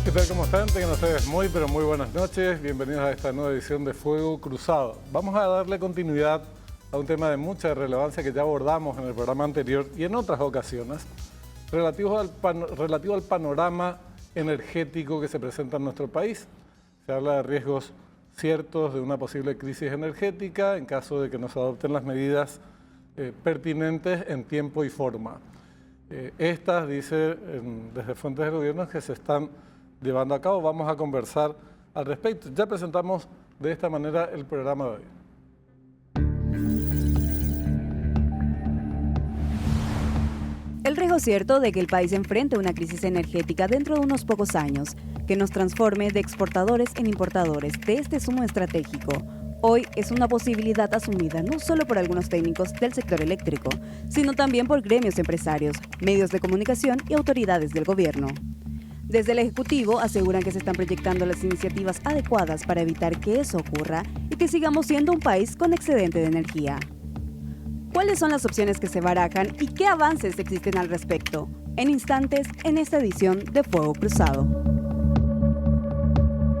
¿Qué tal? ¿Cómo están? Tengan ustedes muy, pero muy buenas noches. Bienvenidos a esta nueva edición de Fuego Cruzado. Vamos a darle continuidad a un tema de mucha relevancia que ya abordamos en el programa anterior y en otras ocasiones, relativo al panorama energético que se presenta en nuestro país. Se habla de riesgos ciertos de una posible crisis energética en caso de que no se adopten las medidas pertinentes en tiempo y forma. Estas, dice desde fuentes del gobierno, que se están llevando a cabo. Vamos a conversar al respecto. Ya presentamos de esta manera el programa de hoy. El riesgo cierto de que el país enfrente una crisis energética dentro de unos pocos años, que nos transforme de exportadores en importadores de este sumo estratégico, hoy es una posibilidad asumida no solo por algunos técnicos del sector eléctrico, sino también por gremios empresarios, medios de comunicación y autoridades del gobierno. Desde el Ejecutivo aseguran que se están proyectando las iniciativas adecuadas para evitar que eso ocurra y que sigamos siendo un país con excedente de energía. ¿Cuáles son las opciones que se barajan y qué avances existen al respecto? En instantes, en esta edición de Fuego Cruzado.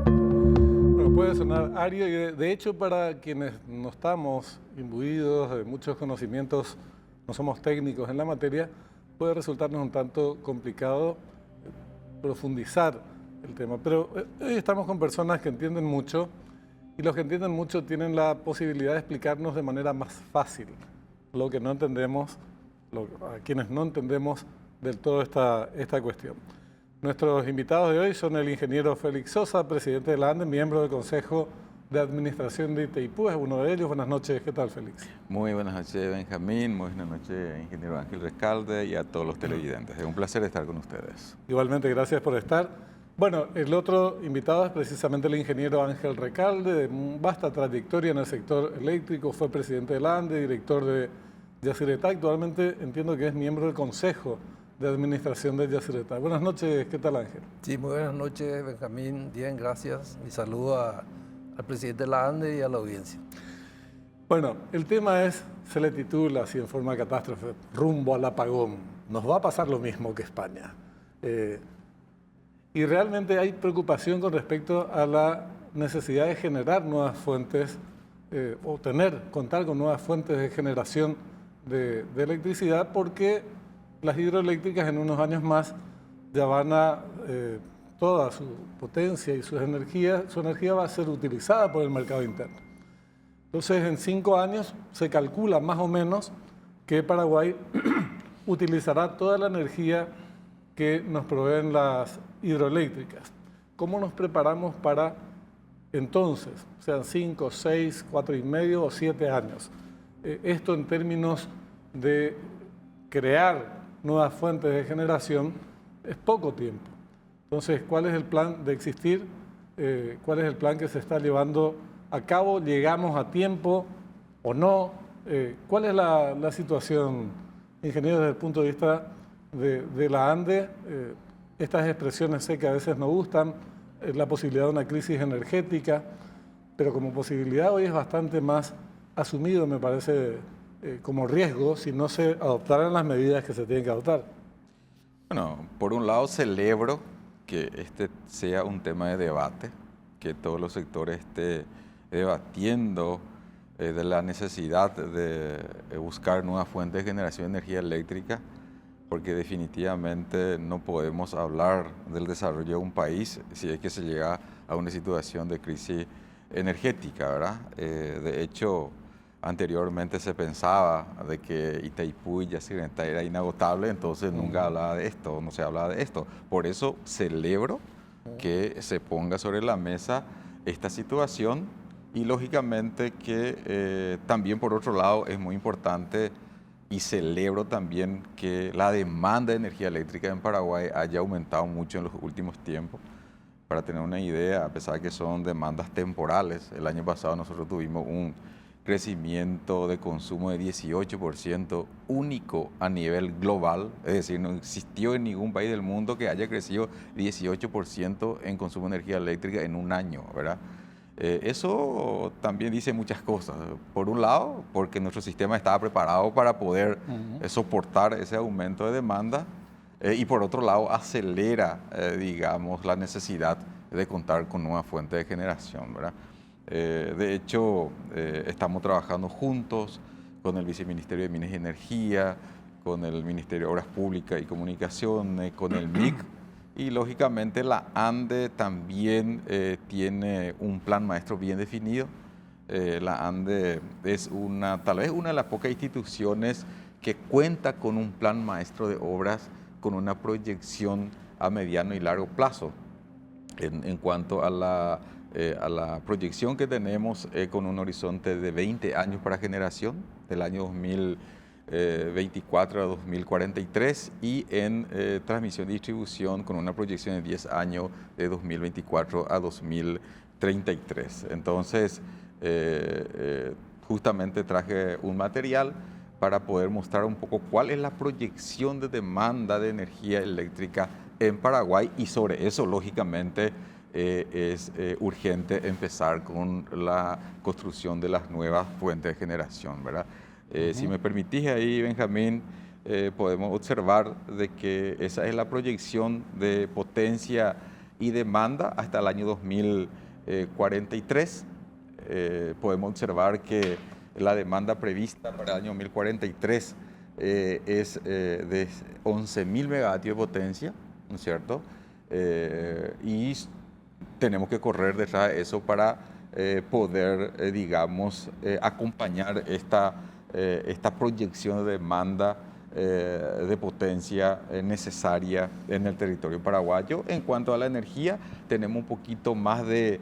Bueno, puede sonar ario y de hecho para quienes no estamos imbuidos de muchos conocimientos, no somos técnicos en la materia, puede resultarnos un tanto complicado profundizar el tema. Pero hoy estamos con personas que entienden mucho y los que entienden mucho tienen la posibilidad de explicarnos de manera más fácil lo que no entendemos, a quienes no entendemos del todo esta cuestión. Nuestros invitados de hoy son el ingeniero Félix Sosa, presidente de la ANDE, miembro del Consejo de Administración de Itaipú, es uno de ellos. Buenas noches, ¿qué tal, Félix? Muy buenas noches, Benjamín, muy buenas noches, ingeniero Ángel Recalde, y a todos los televidentes. Es un placer estar con ustedes. Igualmente, gracias por estar. Bueno, el otro invitado es precisamente el ingeniero Ángel Recalde, de vasta trayectoria en el sector eléctrico, fue presidente de la ANDE, director de Yacyretá, actualmente entiendo que es miembro del Consejo de Administración de Yacyretá. Buenas noches, ¿qué tal, Ángel? Sí, muy buenas noches, Benjamín. Bien, gracias. Mi saludo al presidente de la ANDE y a la audiencia. Bueno, el tema se le titula así en forma de catástrofe, rumbo al apagón. Nos va a pasar lo mismo que España. Y realmente hay preocupación con respecto a la necesidad de generar nuevas fuentes o contar con nuevas fuentes de generación de electricidad, porque las hidroeléctricas en unos años más ya van a toda su potencia y su energía va a ser utilizada por el mercado interno. Entonces, en 5 años se calcula más o menos que Paraguay utilizará toda la energía que nos proveen las hidroeléctricas. ¿Cómo nos preparamos para entonces, sean 5, 6, 4 y medio o 7 años? Esto en términos de crear nuevas fuentes de generación es poco tiempo. Entonces, ¿cuál es el plan de existir? ¿Cuál es el plan que se está llevando a cabo? ¿Llegamos a tiempo o no? ¿Cuál es la situación, ingeniero, desde el punto de vista de la ANDE? Estas expresiones sé que a veces no gustan, la posibilidad de una crisis energética, pero como posibilidad hoy es bastante más asumido, me parece, como riesgo si no se adoptaran las medidas que se tienen que adoptar. Bueno, por un lado celebro que este sea un tema de debate, que todos los sectores estén debatiendo de la necesidad de buscar nuevas fuentes de generación de energía eléctrica, porque definitivamente no podemos hablar del desarrollo de un país si es que se llega a una situación de crisis energética, ¿verdad? De hecho, anteriormente se pensaba de que Itaipú y Yacyretá era inagotable, entonces nunca hablaba de esto, no se hablaba de esto. Por eso celebro que se ponga sobre la mesa esta situación y lógicamente que también por otro lado es muy importante y celebro también que la demanda de energía eléctrica en Paraguay haya aumentado mucho en los últimos tiempos. Para tener una idea, a pesar de que son demandas temporales, el año pasado nosotros tuvimos un crecimiento de consumo de 18% único a nivel global, es decir, no existió en ningún país del mundo que haya crecido 18% en consumo de energía eléctrica en un año, ¿verdad? Eso también dice muchas cosas. Por un lado, porque nuestro sistema estaba preparado para poder soportar ese aumento de demanda, y por otro lado acelera, digamos, la necesidad de contar con nuevas fuentes de generación, ¿verdad? De hecho, estamos trabajando juntos con el Viceministerio de Minas y Energía, con el Ministerio de Obras Públicas y Comunicaciones, con el MIC, y lógicamente la ANDE también tiene un plan maestro bien definido. La ANDE es tal vez una de las pocas instituciones que cuenta con un plan maestro de obras con una proyección a mediano y largo plazo. En cuanto a la proyección que tenemos con un horizonte de 20 años para generación, del año 2024 a 2043, y en transmisión y distribución con una proyección de 10 años de 2024 a 2033. Entonces, justamente traje un material para poder mostrar un poco cuál es la proyección de demanda de energía eléctrica en Paraguay, y sobre eso, lógicamente, es urgente empezar con la construcción de las nuevas fuentes de generación, ¿verdad? Si me permitís ahí, Benjamín, podemos observar de que esa es la proyección de potencia y demanda hasta el año 2043. Podemos observar que la demanda prevista para el año 2043 es de 11.000 megavatios de potencia, ¿no es cierto? Y tenemos que correr detrás de eso para poder, digamos, acompañar esta proyección de demanda de potencia necesaria en el territorio paraguayo. En cuanto a la energía, tenemos un poquito más de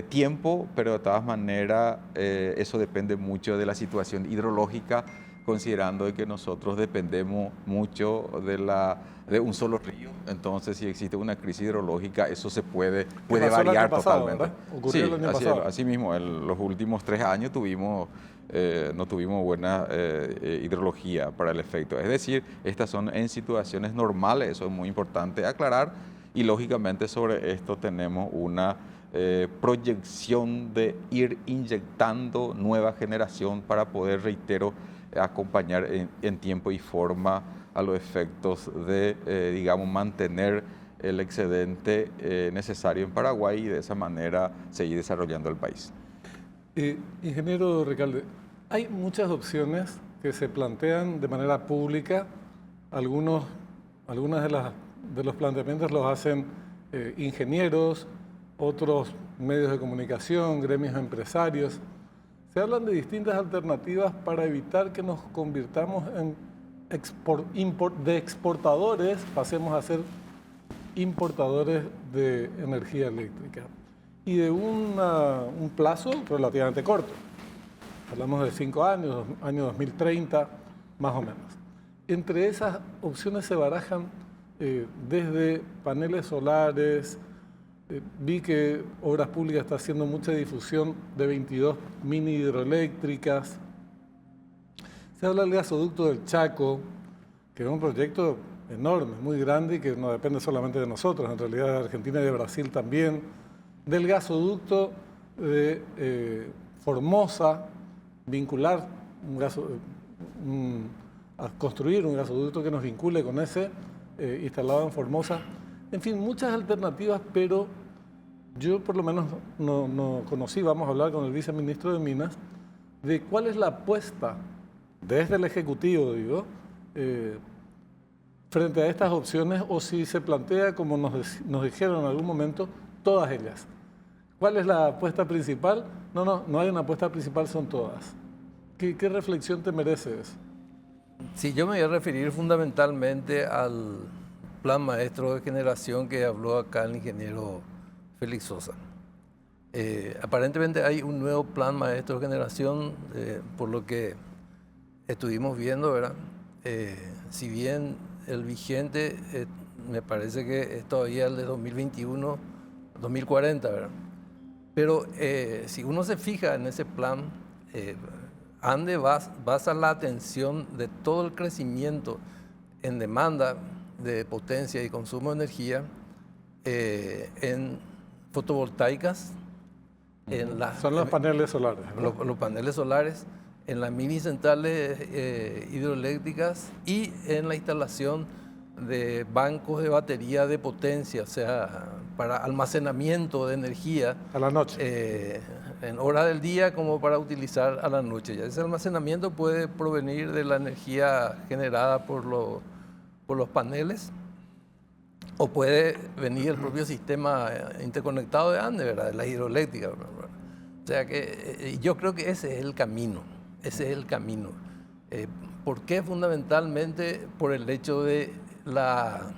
tiempo, pero de todas maneras eso depende mucho de la situación hidrológica, considerando que nosotros dependemos mucho de un solo río. Entonces, si existe una crisis hidrológica, eso puede variar totalmente. Ocurrió el año pasado. Así mismo, en los últimos 3 años no tuvimos buena hidrología para el efecto. Es decir, estas son en situaciones normales, eso es muy importante aclarar, y lógicamente sobre esto tenemos una proyección de ir inyectando nueva generación para poder, reitero, acompañar en tiempo y forma a los efectos de, digamos, mantener el excedente necesario en Paraguay, y de esa manera seguir desarrollando el país. Ingeniero Recalde, hay muchas opciones que se plantean de manera pública. Algunos de los planteamientos los hacen ingenieros, otros medios de comunicación, gremios empresarios. Se hablan de distintas alternativas para evitar que nos convirtamos en de exportadores, pasemos a ser importadores de energía eléctrica. Y de un plazo relativamente corto. Hablamos de 5 años, año 2030, más o menos. Entre esas opciones se barajan desde paneles solares. Vi que Obras Públicas está haciendo mucha difusión de 22 mini hidroeléctricas. Se habla del gasoducto del Chaco, que es un proyecto enorme, muy grande, y que no depende solamente de nosotros, en realidad de Argentina y de Brasil también. Del gasoducto de Formosa, vincular a construir un gasoducto que nos vincule con ese instalado en Formosa. En fin, muchas alternativas, pero yo por lo menos no conocí, vamos a hablar con el viceministro de Minas, de cuál es la apuesta desde el Ejecutivo, digo, frente a estas opciones, o si se plantea, como nos dijeron en algún momento, todas ellas. ¿Cuál es la apuesta principal? No hay una apuesta principal, son todas. ¿Qué reflexión te merece eso? Sí, yo me voy a referir fundamentalmente al plan maestro de generación que habló acá el ingeniero Félix Sosa. Aparentemente hay un nuevo plan maestro de generación, por lo que estuvimos viendo, ¿verdad? Si bien el vigente me parece que es todavía el de 2021, 2040, ¿verdad? Pero si uno se fija en ese plan, ANDE basa la atención de todo el crecimiento en demanda de potencia y consumo de energía en fotovoltaicas, son los paneles solares, los paneles solares, en las mini centrales hidroeléctricas y en la instalación de bancos de batería de potencia, o sea, para almacenamiento de energía. A la noche. En hora del día como para utilizar a la noche. Ya ese almacenamiento puede provenir de la energía generada por los paneles o puede venir del propio sistema interconectado de Andes, ¿verdad? De la hidroeléctrica, ¿verdad? O sea que yo creo que ese es el camino, ¿Por qué? Fundamentalmente por el hecho de la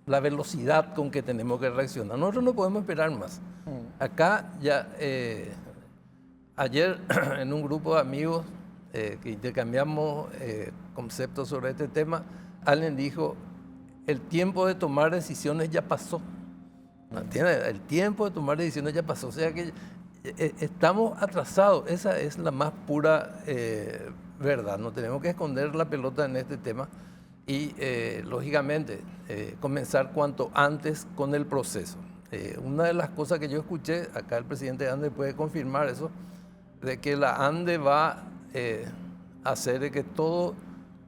velocidad con que tenemos que reaccionar. Nosotros no podemos esperar más. Acá ya, ayer en un grupo de amigos que intercambiamos conceptos sobre este tema, alguien dijo, el tiempo de tomar decisiones ya pasó. El tiempo de tomar decisiones ya pasó. O sea que estamos atrasados. Esa es la más pura verdad. No tenemos que esconder la pelota en este tema y, lógicamente, comenzar cuanto antes con el proceso. Una de las cosas que yo escuché, acá el presidente de ANDE puede confirmar eso, de que la ANDE va a hacer de que todo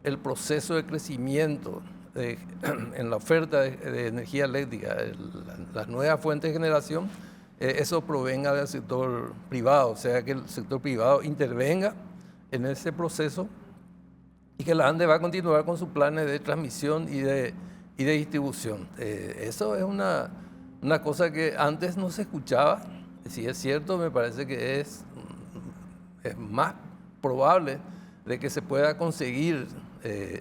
el proceso de crecimiento en la oferta de energía eléctrica, las nuevas fuentes de generación, eso provenga del sector privado, o sea que el sector privado intervenga en ese proceso y que la ANDE va a continuar con sus planes de transmisión y de distribución. Eso es una cosa que antes no se escuchaba. Si es cierto, me parece que es más probable de que se pueda conseguir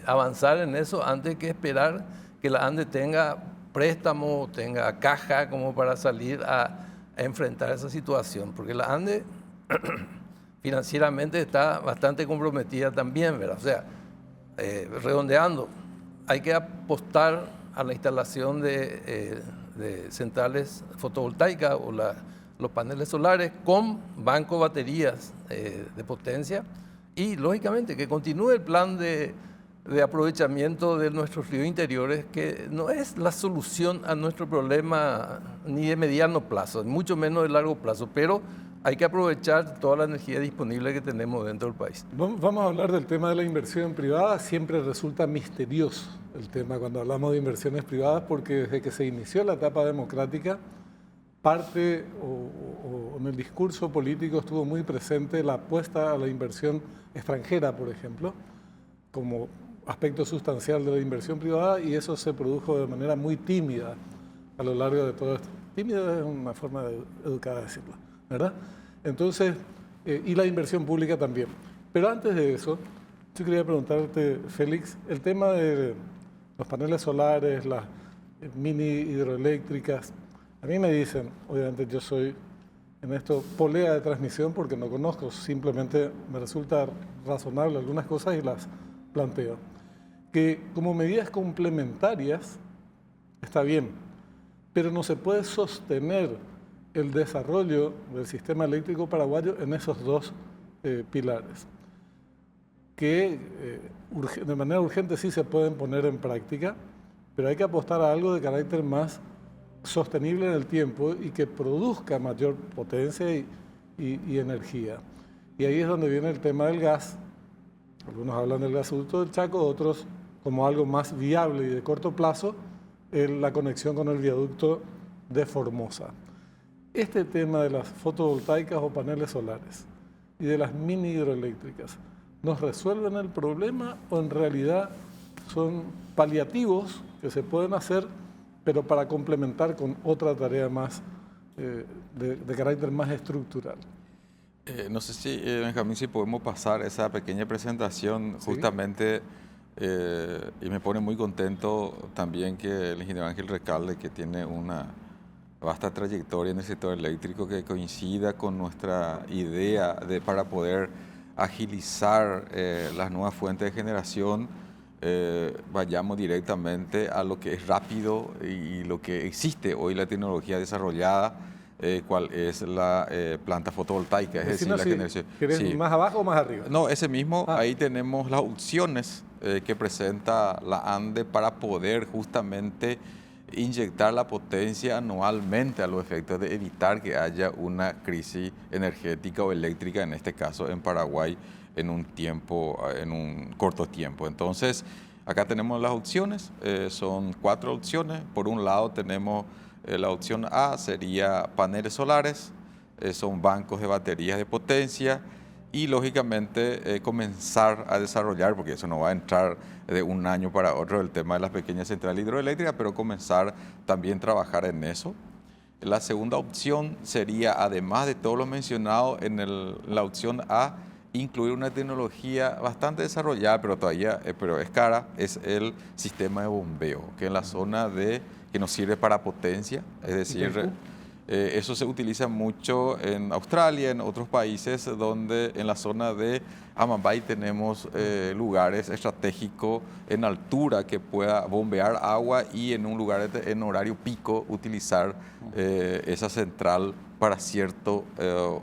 avanzar en eso antes que esperar que la ANDE tenga préstamo, tenga caja como para salir a enfrentar esa situación, porque la ANDE financieramente está bastante comprometida también, ¿verdad? O sea, redondeando, hay que apostar a la instalación de centrales fotovoltaicas o los paneles solares con banco baterías de potencia y, lógicamente, que continúe el plan de aprovechamiento de nuestros ríos interiores, que no es la solución a nuestro problema ni de mediano plazo, mucho menos de largo plazo, pero hay que aprovechar toda la energía disponible que tenemos dentro del país. Vamos a hablar del tema de la inversión privada. Siempre resulta misterioso el tema cuando hablamos de inversiones privadas, porque desde que se inició la etapa democrática, parte o en el discurso político estuvo muy presente la apuesta a la inversión extranjera, por ejemplo, como aspecto sustancial de la inversión privada, y eso se produjo de manera muy tímida a lo largo de todo esto. Tímida es una forma educada de decirlo, ¿verdad? Entonces, y la inversión pública también. Pero antes de eso, yo quería preguntarte, Félix, el tema de los paneles solares, las mini hidroeléctricas. A mí me dicen, obviamente yo soy en esto polea de transmisión porque no conozco, simplemente me resulta razonable algunas cosas y las planteo, que como medidas complementarias está bien, pero no se puede sostener el desarrollo del sistema eléctrico paraguayo en esos dos pilares, que de manera urgente sí se pueden poner en práctica, pero hay que apostar a algo de carácter más sostenible en el tiempo y que produzca mayor potencia y energía. Y ahí es donde viene el tema del gas. Algunos hablan del gasoducto del Chaco, otros como algo más viable y de corto plazo, la conexión con el viaducto de Formosa. Este tema de las fotovoltaicas o paneles solares y de las mini hidroeléctricas, ¿nos resuelven el problema o en realidad son paliativos que se pueden hacer, pero para complementar con otra tarea más de carácter más estructural? No sé si, Benjamín, si podemos pasar esa pequeña presentación, ¿sí? Justamente, y me pone muy contento también que el ingeniero Ángel Recalde, que tiene una vasta trayectoria en el sector eléctrico, que coincida con nuestra idea para poder agilizar las nuevas fuentes de generación, vayamos directamente a lo que es rápido y lo que existe hoy, la tecnología desarrollada, cuál es la planta fotovoltaica, es decir, la generación. ¿Querés sí. más abajo o más arriba? No, ese mismo, ahí tenemos las opciones que presenta la ANDE para poder justamente inyectar la potencia anualmente a los efectos de evitar que haya una crisis energética o eléctrica, en este caso en Paraguay, en un corto tiempo. Entonces, Acá tenemos las opciones, son 4 opciones. Por un lado tenemos la opción A, sería paneles solares, son bancos de baterías de potencia y lógicamente comenzar a desarrollar, porque eso no va a entrar de un año para otro el tema de las pequeñas centrales hidroeléctricas, pero comenzar también a trabajar en eso. La segunda opción sería, además de todo lo mencionado en la opción A, incluir una tecnología bastante desarrollada, pero todavía pero es cara, es el sistema de bombeo, que en la zona que nos sirve para potencia, es decir, eso se utiliza mucho en Australia, en otros países, donde en la zona de Amambay tenemos lugares estratégicos en altura que pueda bombear agua y en un lugar en horario pico utilizar esa central para cierto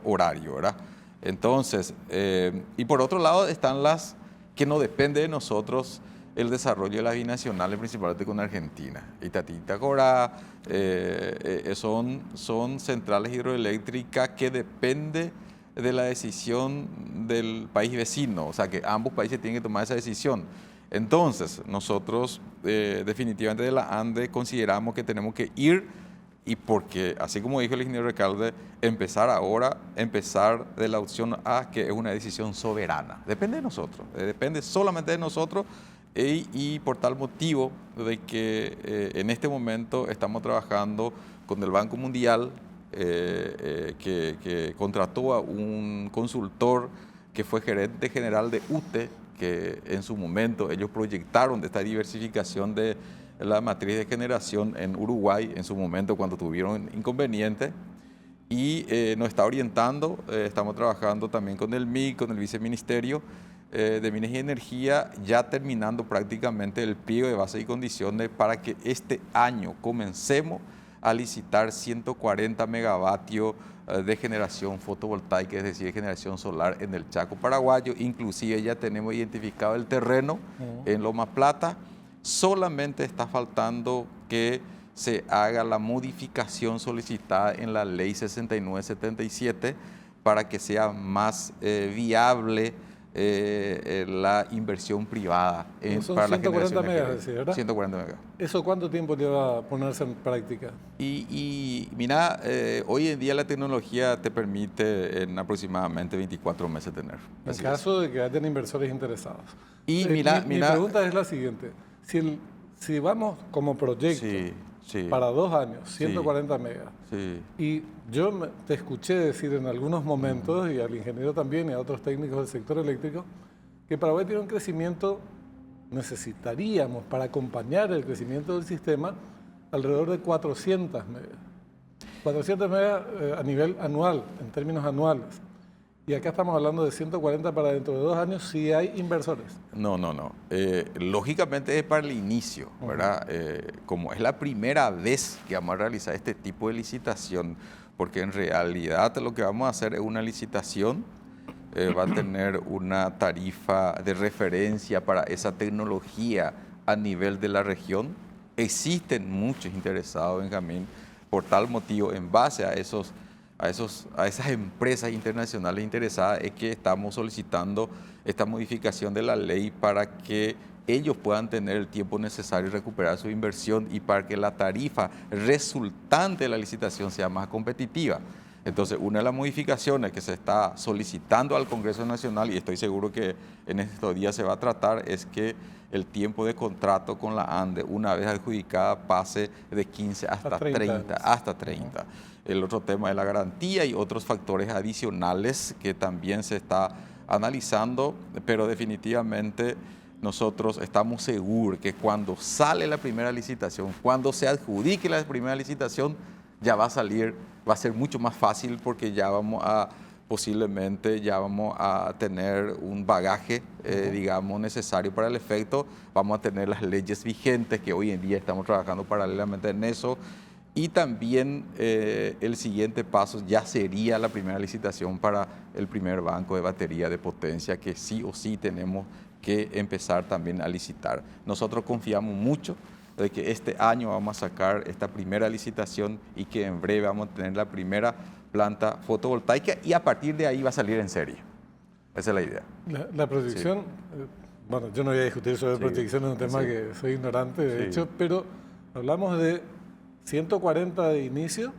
horario, ¿verdad? Entonces, y por otro lado están las que no depende de nosotros el desarrollo de las binacionales, principalmente con Argentina. Itatí y Tacorá son centrales hidroeléctricas que depende de la decisión del país vecino, o sea que ambos países tienen que tomar esa decisión. Entonces, nosotros definitivamente de la ANDE consideramos que tenemos que ir. Y porque, así como dijo el ingeniero Recalde, empezar de la opción A, que es una decisión soberana. Depende de nosotros, depende solamente de nosotros y por tal motivo de que en este momento estamos trabajando con el Banco Mundial, que contrató a un consultor que fue gerente general de UTE, que en su momento ellos proyectaron de esta diversificación de la matriz de generación en Uruguay en su momento cuando tuvieron inconveniente y nos está orientando. Estamos trabajando también con el MIC, con el Viceministerio de Minas y Energía, ya terminando prácticamente el pliego de bases y condiciones para que este año comencemos a licitar 140 megavatios de generación fotovoltaica, es decir, de generación solar en el Chaco paraguayo. Inclusive ya tenemos identificado el terreno en Loma Plata. Solamente está faltando que se haga la modificación solicitada en la ley 6977 para que sea más viable la inversión privada para la generación de energía. ¿Verdad? 140 megas. ¿Eso cuánto tiempo lleva a ponerse en práctica? Y mira, hoy en día la tecnología te permite en aproximadamente 24 meses tener. En caso de que hayan inversores interesados. Y mi pregunta es la siguiente. Si vamos como proyecto para 2 años, 140 megas, y yo te escuché decir en algunos momentos, y al ingeniero también, y a otros técnicos del sector eléctrico, que Paraguay tiene un crecimiento, necesitaríamos para acompañar el crecimiento del sistema, alrededor de 400 megas. 400 megas a nivel anual, en términos anuales. Y acá estamos hablando de 140 para dentro de 2 años si hay inversores. No. Lógicamente es para el inicio, ¿verdad? Como es la primera vez que vamos a realizar este tipo de licitación, porque en realidad lo que vamos a hacer es una licitación, va a tener una tarifa de referencia para esa tecnología a nivel de la región. Existen muchos interesados, Benjamín, por tal motivo, en base a esas empresas internacionales interesadas, es que estamos solicitando esta modificación de la ley para que ellos puedan tener el tiempo necesario y recuperar su inversión y para que la tarifa resultante de la licitación sea más competitiva. Entonces, una de las modificaciones que se está solicitando al Congreso Nacional, y estoy seguro que en estos días se va a tratar, es que el tiempo de contrato con la ANDE, una vez adjudicada, pase de 15 hasta 30. El otro tema es la garantía y otros factores adicionales que también se está analizando, pero definitivamente nosotros estamos seguros que cuando sale la primera licitación, cuando se adjudique la primera licitación, ya va a ser mucho más fácil porque posiblemente ya vamos a tener un bagaje, digamos, necesario para el efecto. Vamos a tener las leyes vigentes, que hoy en día estamos trabajando paralelamente en eso. Y también el siguiente paso ya sería la primera licitación para el primer banco de batería de potencia, que sí o sí tenemos que empezar también a licitar. Nosotros confiamos mucho de que este año vamos a sacar esta primera licitación y que en breve vamos a tener la primera planta fotovoltaica y a partir de ahí va a salir en serie. Esa es la idea. La proyección, bueno, yo no voy a discutir sobre Sí, proyección, es un tema sí. que soy ignorante, de Sí. hecho, pero hablamos de 140 de inicio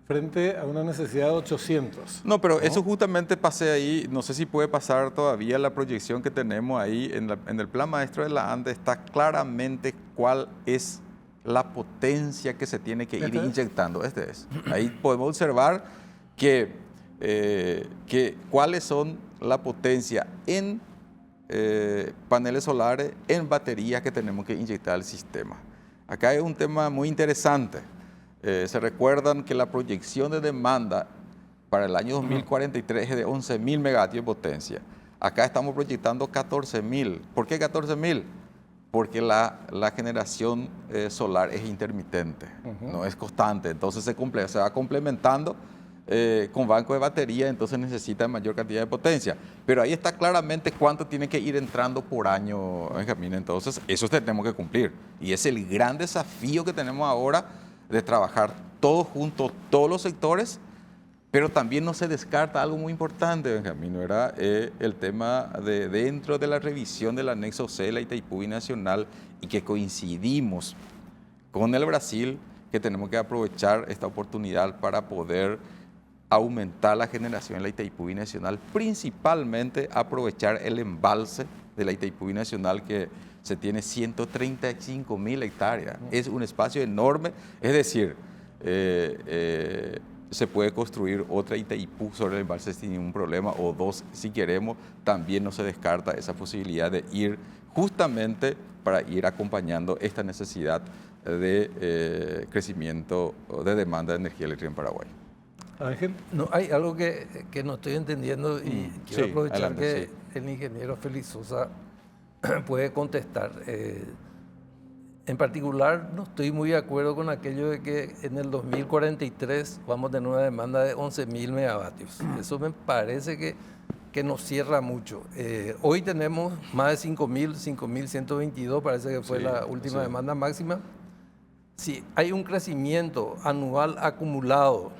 frente a una necesidad de 800. No, pero eso justamente pasé ahí, no sé si puede pasar todavía la proyección que tenemos ahí en el plan maestro de la ANDE, está claramente cuál es la potencia que se tiene que ir ¿Este es? inyectando. Este es. Ahí podemos observar que cuáles son la potencia en paneles solares, en baterías que tenemos que inyectar al sistema. Acá hay un tema muy interesante. Se recuerdan que la proyección de demanda para el año 2043 es de 11.000 megavatios de potencia. Acá estamos proyectando 14.000. ¿Por qué 14.000? Porque la generación solar es intermitente, no es constante. Entonces se va complementando con banco de batería, entonces necesita mayor cantidad de potencia. Pero ahí está claramente cuánto tiene que ir entrando por año, Benjamín. Entonces eso tenemos que cumplir. Y es el gran desafío que tenemos ahora de trabajar todos juntos, todos los sectores, pero también no se descarta algo muy importante, Benjamín, ¿verdad? El tema de dentro de la revisión del anexo C de la Itaipú Binacional y que coincidimos con el Brasil, que tenemos que aprovechar esta oportunidad para poder aumentar la generación en la Itaipú Binacional, principalmente aprovechar el embalse de la Itaipú Binacional que se tiene 135.000 hectáreas. Es un espacio enorme, es decir, se puede construir otra Itaipú sobre el embalse sin ningún problema, o dos si queremos. También no se descarta esa posibilidad de ir justamente para ir acompañando esta necesidad de crecimiento de demanda de energía eléctrica en Paraguay. Ángel. No, hay algo que no estoy entendiendo y quiero sí, aprovechar adelante, que el ingeniero Félix Sosa puede contestar. En particular, no estoy muy de acuerdo con aquello de que en el 2043 vamos a tener una demanda de 11.000 megavatios. Eso me parece que nos cierra mucho. Hoy tenemos más de 5.122, parece que fue Sí, la última sí. demanda máxima. Si hay un crecimiento anual acumulado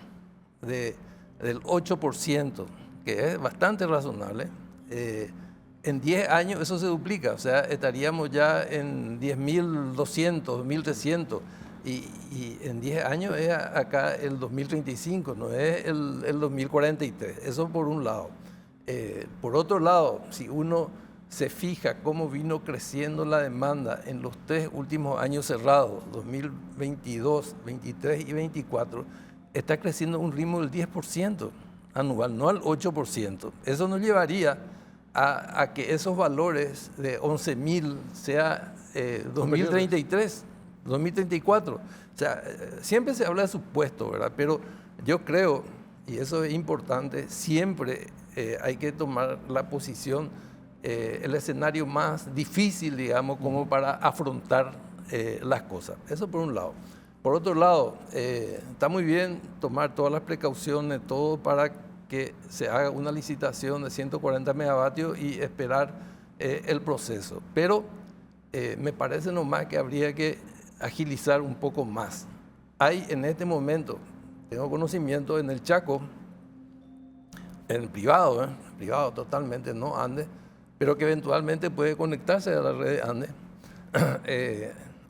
del 8%, que es bastante razonable, en 10 años eso se duplica, o sea, estaríamos ya en 10.200, 1.300, y en 10 años es acá el 2035, no es el 2043, eso por un lado. Por otro lado, si uno se fija cómo vino creciendo la demanda en los 3 últimos años cerrados, 2022, 23 y 24, está creciendo a un ritmo del 10% anual, no al 8%. Eso nos llevaría a que esos valores de 11.000 sea 2033, 2034. O sea, siempre se habla de supuesto, ¿verdad? Pero yo creo, y eso es importante, siempre hay que tomar la posición, el escenario más difícil, digamos, como para afrontar las cosas. Eso por un lado. Por otro lado, está muy bien tomar todas las precauciones, todo para que se haga una licitación de 140 megavatios y esperar el proceso. Pero me parece nomás que habría que agilizar un poco más. Hay en este momento, tengo conocimiento en el Chaco, en privado totalmente, no Andes, pero que eventualmente puede conectarse a la red de Andes.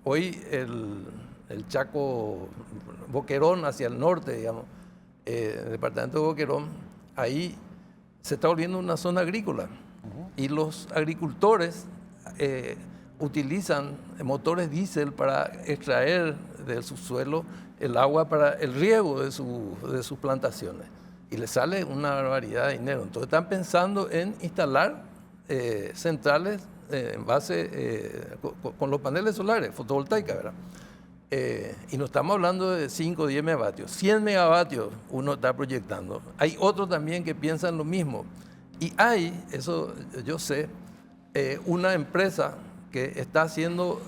Hoy el Chaco Boquerón hacia el norte, digamos, el departamento de Boquerón, ahí se está volviendo una zona agrícola y los agricultores utilizan motores diésel para extraer del subsuelo el agua para el riego de sus plantaciones y les sale una barbaridad de dinero. Entonces están pensando en instalar centrales en base con los paneles solares, fotovoltaicas, ¿verdad? Y no estamos hablando de 5 o 10 megavatios, 100 megavatios uno está proyectando. Hay otros también que piensan lo mismo. Y hay, eso yo sé, una empresa que está haciendo,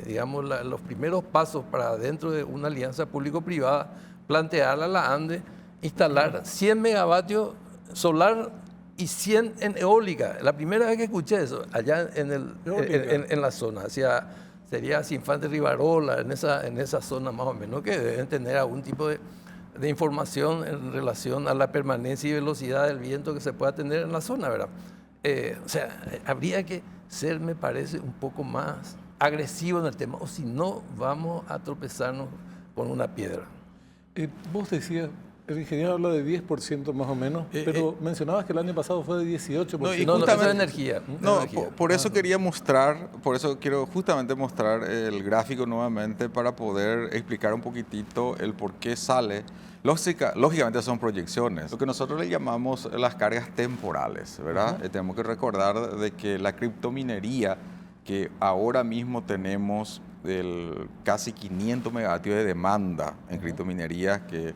digamos, los primeros pasos para dentro de una alianza público-privada, plantearla a la ANDE, instalar 100 megavatios solar y 100 en eólica. La primera vez que escuché eso, allá en la zona, sería hacia Infante Rivarola, en esa zona más o menos, que deben tener algún tipo de información en relación a la permanencia y velocidad del viento que se pueda tener en la zona, ¿verdad? O sea, habría que ser, me parece, un poco más agresivo en el tema, o si no, vamos a tropezarnos con una piedra. Vos decías, el ingeniero habla de 10% más o menos, pero mencionabas que el año pasado fue de 18%. No, y No, eso es justamente- energía. No, energía. por eso quería mostrar, por eso quiero justamente mostrar el gráfico nuevamente para poder explicar un poquitito el por qué sale. Lógicamente son proyecciones, lo que nosotros le llamamos las cargas temporales, ¿verdad? Tenemos que recordar de que la criptominería, que ahora mismo tenemos casi 500 megavatios de demanda en criptominería, que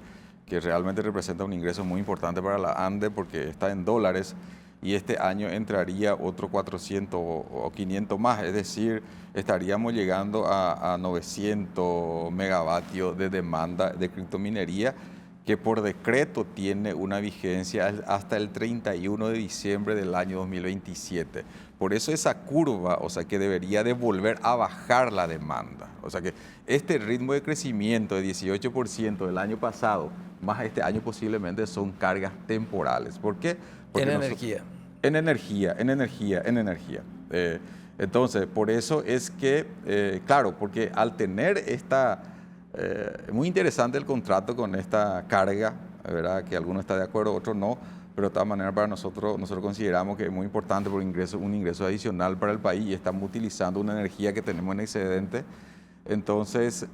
realmente representa un ingreso muy importante para la ANDE porque está en dólares, y este año entraría otro 400 o 500 más, es decir, estaríamos llegando a 900 megavatios de demanda de criptominería, que por decreto tiene una vigencia hasta el 31 de diciembre del año 2027. Por eso esa curva, o sea, que debería de volver a bajar la demanda. O sea que este ritmo de crecimiento de 18% del año pasado, más este año posiblemente son cargas temporales. ¿Por qué? Porque En energía. En energía. Entonces, por eso es que, claro, porque al tener muy interesante el contrato con esta carga, ¿verdad? Que algunos están de acuerdo, otros no, pero de todas maneras para nosotros consideramos que es muy importante por un ingreso adicional para el país y estamos utilizando una energía que tenemos en excedente. Entonces,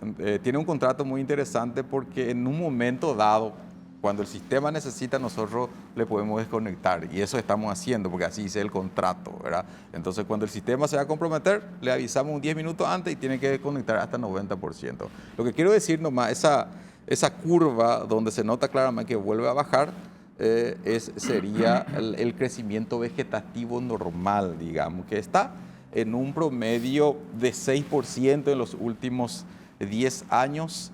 tiene un contrato muy interesante porque en un momento dado, cuando el sistema necesita, nosotros le podemos desconectar y eso estamos haciendo porque así dice el contrato, ¿verdad? Entonces, cuando el sistema se va a comprometer, le avisamos 10 minutos antes y tiene que desconectar hasta 90%. Lo que quiero decir nomás, esa curva donde se nota claramente que vuelve a bajar, sería el crecimiento vegetativo normal, digamos, que está en un promedio de 6% en los últimos 10 años,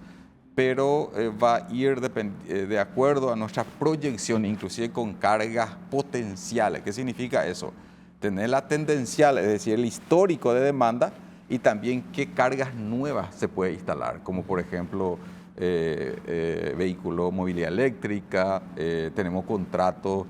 pero va a ir de acuerdo a nuestra proyección, inclusive con cargas potenciales. ¿Qué significa eso? Tener la tendencial, es decir, el histórico de demanda y también qué cargas nuevas se puede instalar, como por ejemplo vehículo, movilidad eléctrica, tenemos contratos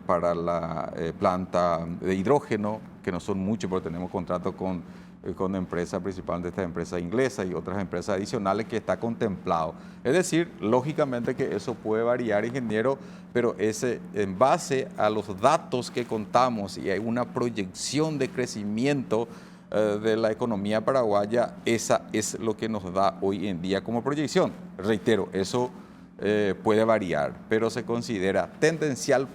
para la planta de hidrógeno, que no son muchos, pero tenemos contratos con empresas, principalmente esta empresa inglesa y otras empresas adicionales que está contemplado. Es decir, lógicamente que eso puede variar, ingeniero, pero en base a los datos que contamos y hay una proyección de crecimiento de la economía paraguaya, esa es lo que nos da hoy en día como proyección. Reitero, eso puede variar, pero se considera tendencial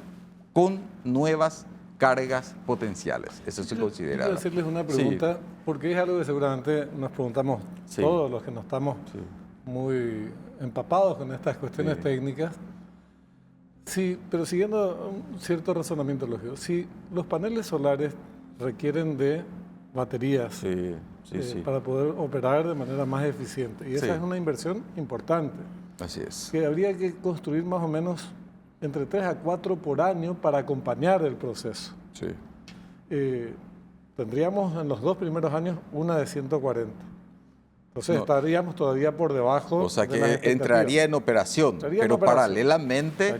con nuevas cargas potenciales. Eso se considera. Quiero hacerles una pregunta, porque es algo que seguramente nos preguntamos todos los que no estamos muy empapados con estas cuestiones técnicas. Sí, pero siguiendo un cierto razonamiento lógico, si los paneles solares requieren de baterías para poder operar de manera más eficiente, y esa es una inversión importante. Así es. Que habría que construir más o menos entre 3 a 4 por año para acompañar el proceso. Sí. Tendríamos en los 2 primeros años una de 140. Entonces estaríamos todavía por debajo. O sea que entraría en operación, pero paralelamente,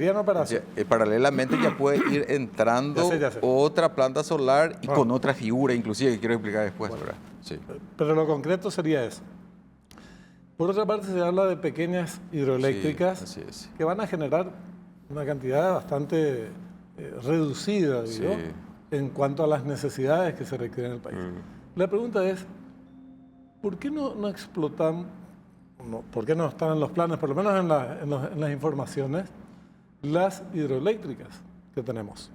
paralelamente ya puede ir entrando otra planta solar y con otra figura, inclusive, que quiero explicar después. ¿Verdad? Sí. Pero lo concreto sería eso. Por otra parte, se habla de pequeñas hidroeléctricas que van a generar una cantidad bastante reducida, digo, en cuanto a las necesidades que se requieren en el país. La pregunta es, ¿por qué no explotan, por qué no están en los planes, por lo menos en las informaciones, las hidroeléctricas que tenemos?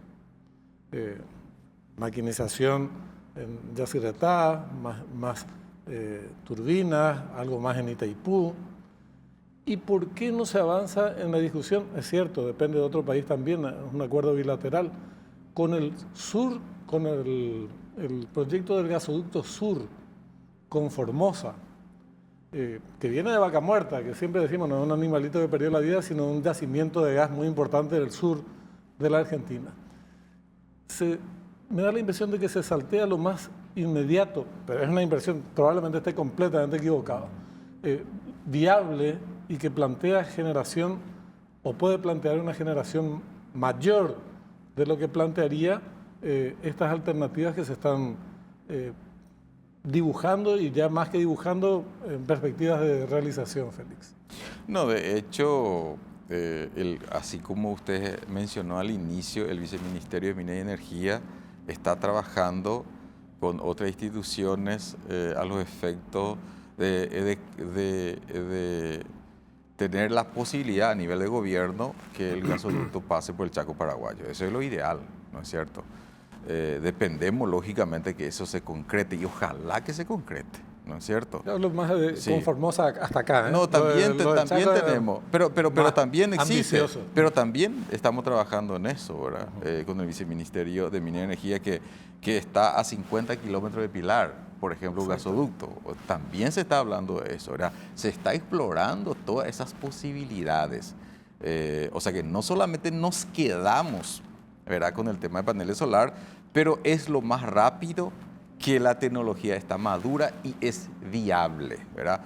Maquinización en Yacyretá, más turbinas, algo más en Itaipú. ¿Y por qué no se avanza en la discusión? Es cierto, depende de otro país también, es un acuerdo bilateral. Con el sur, con el proyecto del gasoducto sur, con Formosa, que viene de Vaca Muerta, que siempre decimos no es un animalito que perdió la vida, sino un yacimiento de gas muy importante del sur de la Argentina. Me da la impresión de que se saltea lo más inmediato, pero es una inversión, probablemente esté completamente equivocado, viable y que plantea generación, o puede plantear una generación mayor de lo que plantearía estas alternativas que se están dibujando y ya más que dibujando en perspectivas de realización, Félix? No, de hecho, así como usted mencionó al inicio, el Viceministerio de Minería y Energía está trabajando con otras instituciones a los efectos de tener la posibilidad a nivel de gobierno que el gasoducto pase por el Chaco paraguayo. Eso es lo ideal, ¿no es cierto? Dependemos lógicamente que eso se concrete y ojalá que se concrete, ¿no es cierto? Yo hablo más de Sí. con Formosa hasta acá. No, también, también tenemos, pero también existe, ambicioso. pero también estamos trabajando en eso, ¿verdad? Con el Viceministerio de Minería y Energía que está a 50 kilómetros de Pilar, por ejemplo, un gasoducto. También se está hablando de eso, ¿verdad? Se está explorando todas esas posibilidades. O sea que no solamente nos quedamos, ¿verdad?, con el tema de paneles solar, pero es lo más rápido que la tecnología está madura y es viable, ¿verdad?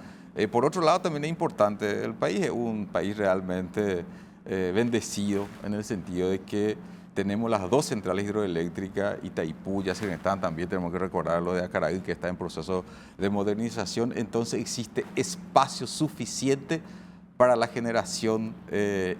Por otro lado, también es importante, el país es un país realmente bendecido en el sentido de que tenemos las dos centrales hidroeléctricas, Itaipú, Yacyretá, también tenemos que recordar lo de Acaraí, que está en proceso de modernización, entonces existe espacio suficiente para la generación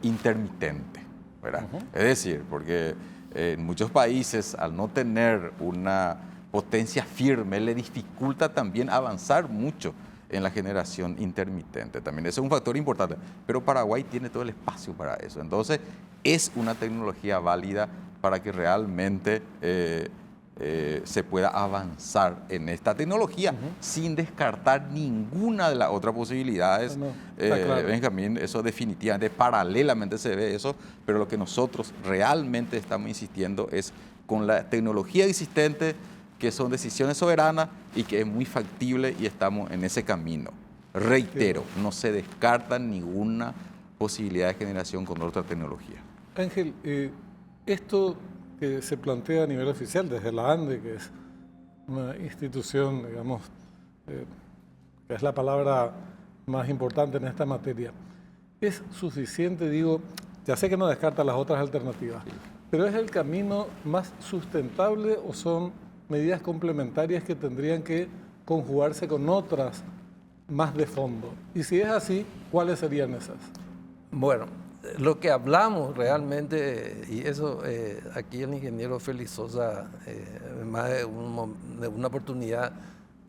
intermitente, ¿verdad? Es decir, porque en muchos países, al no tener una potencia firme, le dificulta también avanzar mucho en la generación intermitente. También ese es un factor importante, pero Paraguay tiene todo el espacio para eso. Entonces, es una tecnología válida para que realmente se pueda avanzar en esta tecnología sin descartar ninguna de las otras posibilidades. Claro. Benjamín, eso definitivamente, paralelamente se ve eso, pero lo que nosotros realmente estamos insistiendo es con la tecnología existente, que son decisiones soberanas y que es muy factible y estamos en ese camino. Reitero, no se descarta ninguna posibilidad de generación con otra tecnología. Ángel, esto que se plantea a nivel oficial desde la ANDE, que es una institución, digamos, que es la palabra más importante en esta materia, ¿es suficiente? Digo, ya sé que no descarta las otras alternativas, pero ¿es el camino más sustentable o son medidas complementarias que tendrían que conjugarse con otras más de fondo? Y si es así, ¿cuáles serían esas? Bueno, lo que hablamos realmente, y eso aquí el ingeniero Félix Sosa, más de una oportunidad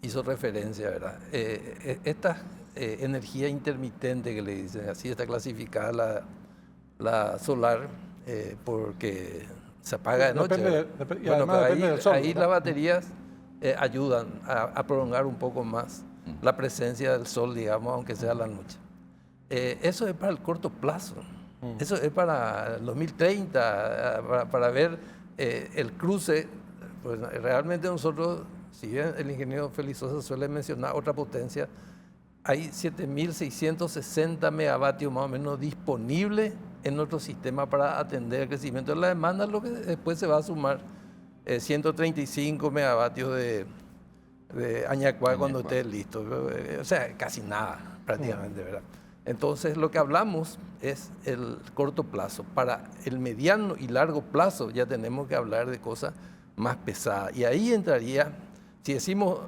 hizo referencia, ¿verdad? Esta energía intermitente que le dicen, así está clasificada la solar, porque se apaga de noche. Y además depende del sol, ahí ¿no? las baterías ayudan a prolongar un poco más la presencia del sol, digamos, aunque sea la noche. Eso es para el corto plazo. Eso es para el 2030, para ver el cruce. Pues realmente nosotros, si bien el ingeniero Félix Sosa suele mencionar otra potencia, hay 7.660 megavatios más o menos disponibles en nuestro sistema para atender el crecimiento de la demanda, lo que después se va a sumar 135 megavatios de Añacuá cuando esté listo. O sea, casi nada prácticamente, ¿verdad? Entonces, lo que hablamos es el corto plazo. Para el mediano y largo plazo ya tenemos que hablar de cosas más pesadas. Y ahí entraría, si decimos,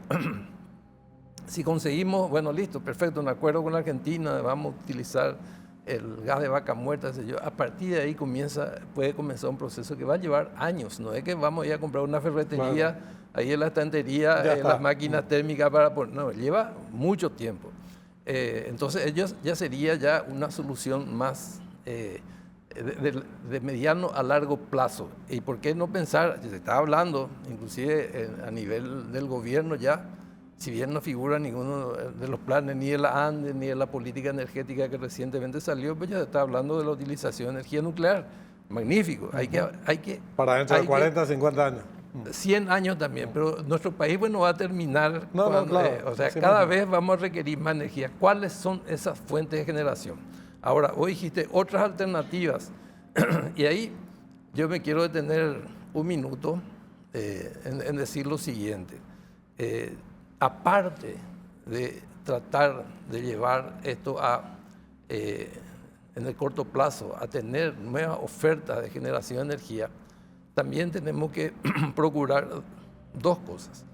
si conseguimos, bueno, listo, perfecto, un acuerdo con la Argentina, vamos a utilizar el gas de vaca muerta, a partir de ahí puede comenzar un proceso que va a llevar años. No es que vamos a ir a comprar una ferretería, Claro. ahí en la estantería, las máquinas térmicas para poner. No, lleva mucho tiempo. Entonces, ya sería una solución más de mediano a largo plazo. ¿Y por qué no pensar? Se está hablando, inclusive a nivel del gobierno ya, si bien no figura ninguno de los planes, ni de la ANDE, ni de la política energética que recientemente salió, pues ya se está hablando de la utilización de energía nuclear. Magnífico. Hay que Para dentro de 40, 50 años. 100 años también, pero nuestro país va a terminar, claro, o sea, sí, cada mismo. vez vamos a requerir más energía. ¿Cuáles son esas fuentes de generación? Ahora, hoy dijiste otras alternativas, y ahí yo me quiero detener un minuto en decir lo siguiente. Aparte de tratar de llevar esto en el corto plazo, a tener nuevas ofertas de generación de energía, también tenemos que procurar dos cosas.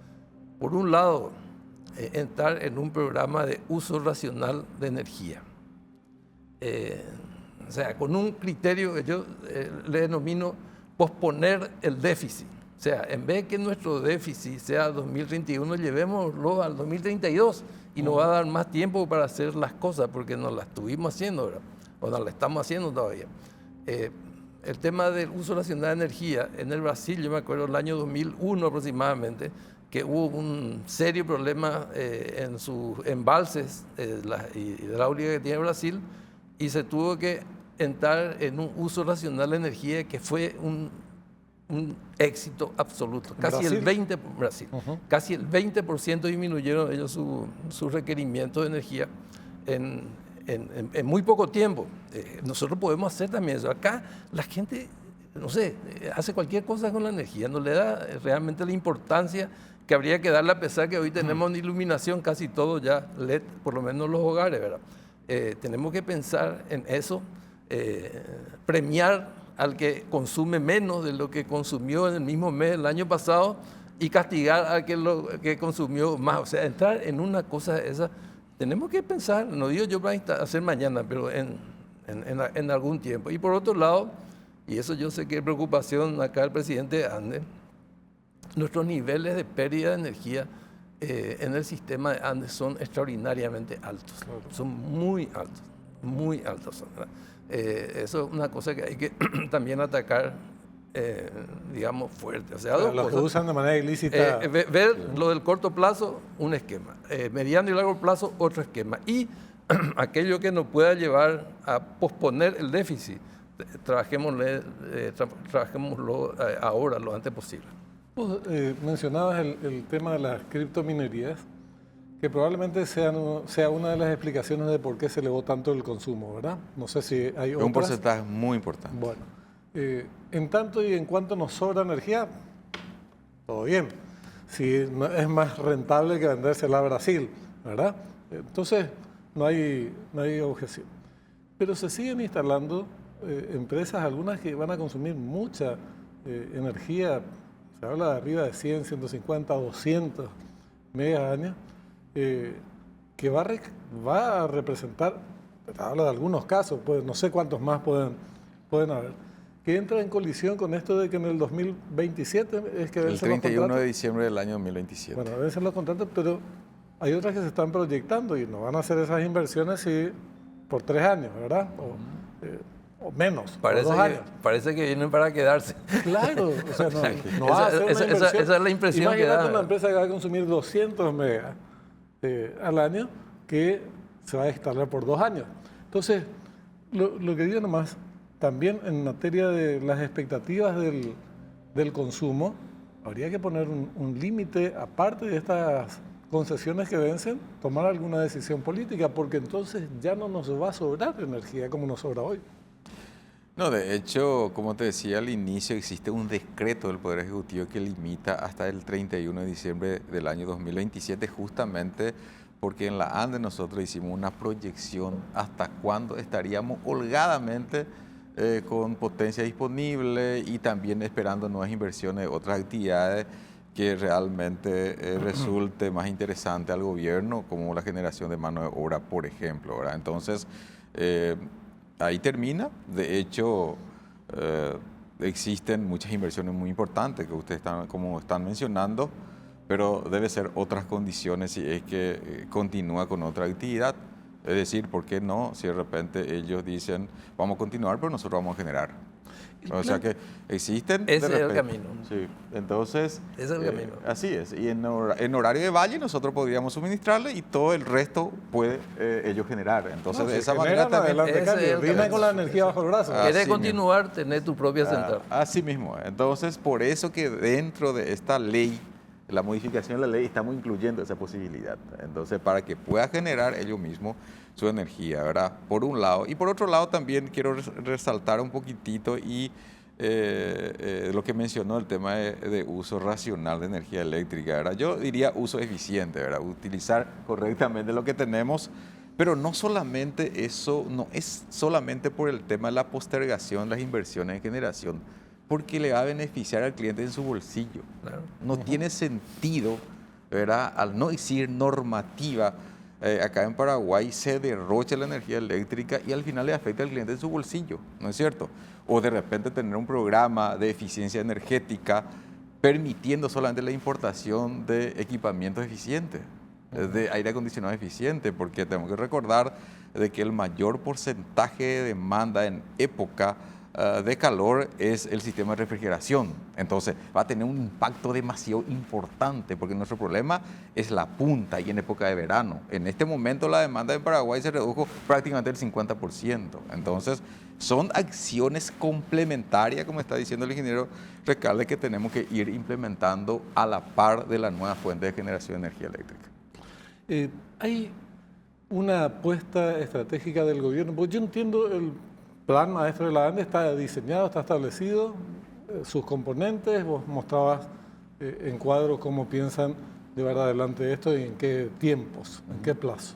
Por un lado, entrar en un programa de uso racional de energía. O sea, con un criterio que yo le denomino posponer el déficit. O sea, en vez de que nuestro déficit sea 2031, llevémoslo al 2032 y nos va a dar más tiempo para hacer las cosas porque nos las estuvimos haciendo, ¿verdad? O nos las estamos haciendo todavía. El tema del uso racional de energía, en el Brasil, yo me acuerdo el año 2001 aproximadamente, que hubo un serio problema en sus embalses hidráulicas que tiene Brasil y se tuvo que entrar en un uso racional de energía que fue un éxito absoluto. Casi el 20% disminuyeron ellos su requerimiento de energía en muy poco tiempo. Nosotros podemos hacer también eso. Acá la gente, no sé, hace cualquier cosa con la energía, no le da realmente la importancia que habría que darle, a pesar que hoy tenemos una iluminación casi todo ya LED, por lo menos en los hogares, ¿verdad? Tenemos que pensar en eso, premiar al que consume menos de lo que consumió en el mismo mes del año pasado y castigar al que consumió más. O sea, entrar en una cosa esa, tenemos que pensar, no digo yo para hacer mañana, pero en algún tiempo. Y por otro lado, y eso yo sé que es preocupación acá el presidente de Andes, nuestros niveles de pérdida de energía en el sistema de Andes son extraordinariamente altos, son muy altos, ¿verdad? Eso es una cosa que hay que también atacar, digamos, fuerte. O sea, dos los cosas. que usan de manera ilícita. Ver lo del corto plazo, un esquema. Mediano y largo plazo, otro esquema. Y aquello que nos pueda llevar a posponer el déficit, trabajémoslo ahora, lo antes posible. Vos mencionabas el tema de las criptominerías, que probablemente sea una de las explicaciones de por qué se elevó tanto el consumo, ¿verdad? No sé si hay otras. Un porcentaje muy importante. Bueno, en tanto y en cuanto nos sobra energía, todo bien. Si es más rentable que vendérsela a Brasil, ¿verdad? Entonces, no hay objeción. Pero se siguen instalando empresas, algunas que van a consumir mucha energía. Se habla de arriba de 100, 150, 200 megas años, que va a representar, habla de algunos casos, pues no sé cuántos más pueden haber, que entra en colisión con esto de que en el 2027 es que el 31 de diciembre del año 2027. Bueno, deben ser los contratos, pero hay otras que se están proyectando y no van a hacer esas inversiones por 3 años, ¿verdad? O menos, parece por 2 años. Parece que vienen para quedarse. Claro, o sea, no va a hacer una inversión. Esa es la impresión que da. Imagínate una empresa que va a consumir 200 megas al año que se va a instalar por 2 años. Entonces, lo que digo nomás, también en materia de las expectativas del consumo, habría que poner un límite, aparte de estas concesiones que vencen, tomar alguna decisión política, porque entonces ya no nos va a sobrar energía como nos sobra hoy. No, de hecho, como te decía al inicio, existe un decreto del Poder Ejecutivo que limita hasta el 31 de diciembre del año 2027, justamente porque en la ANDE nosotros hicimos una proyección hasta cuándo estaríamos holgadamente con potencia disponible y también esperando nuevas inversiones de otras actividades que realmente resulte más interesante al gobierno, como la generación de mano de obra, por ejemplo, ¿verdad? Entonces, ahí termina. De hecho, existen muchas inversiones muy importantes que ustedes como están mencionando, pero debe ser otras condiciones si es que continúa con otra actividad. Es decir, ¿por qué no? Si de repente ellos dicen, vamos a continuar, pero nosotros vamos a generar. O sea que existen... Ese es el camino. Sí, entonces... Ese es el camino. Así es. Y en horario de valle nosotros podríamos suministrarle y todo el resto puede ellos generar. Entonces, de esa manera también... Viene con la energía bajo el brazo. ¿Quieres continuar? Tener tu propia central. Así mismo. Entonces, por eso que dentro de esta ley, la modificación de la ley, estamos incluyendo esa posibilidad. Entonces, para que pueda generar ellos mismos su energía, ¿verdad? Por un lado. Y por otro lado, también quiero resaltar un poquitito y lo que mencionó, el tema de uso racional de energía eléctrica, ¿verdad? Yo diría uso eficiente, ¿verdad? Utilizar correctamente lo que tenemos, pero no solamente eso, no es solamente por el tema de la postergación de las inversiones en generación, porque le va a beneficiar al cliente en su bolsillo. Claro. No tiene sentido, ¿verdad? Al no existir normativa, acá en Paraguay se derrocha la energía eléctrica y al final le afecta al cliente en su bolsillo, ¿no es cierto? O de repente tener un programa de eficiencia energética permitiendo solamente la importación de equipamientos eficientes, de aire acondicionado eficiente, porque tenemos que recordar de que el mayor porcentaje de demanda en época de calor es el sistema de refrigeración. Entonces va a tener un impacto demasiado importante porque nuestro problema es la punta y en época de verano. En este momento la demanda en Paraguay se redujo prácticamente el 50%. Entonces son acciones complementarias, como está diciendo el ingeniero Recalde, que tenemos que ir implementando a la par de la nueva fuente de generación de energía eléctrica. Hay una apuesta estratégica del gobierno, porque yo entiendo el plan maestro de la ANDE está diseñado, está establecido, sus componentes, vos mostrabas en cuadro cómo piensan llevar adelante esto y en qué tiempos, en qué plazo.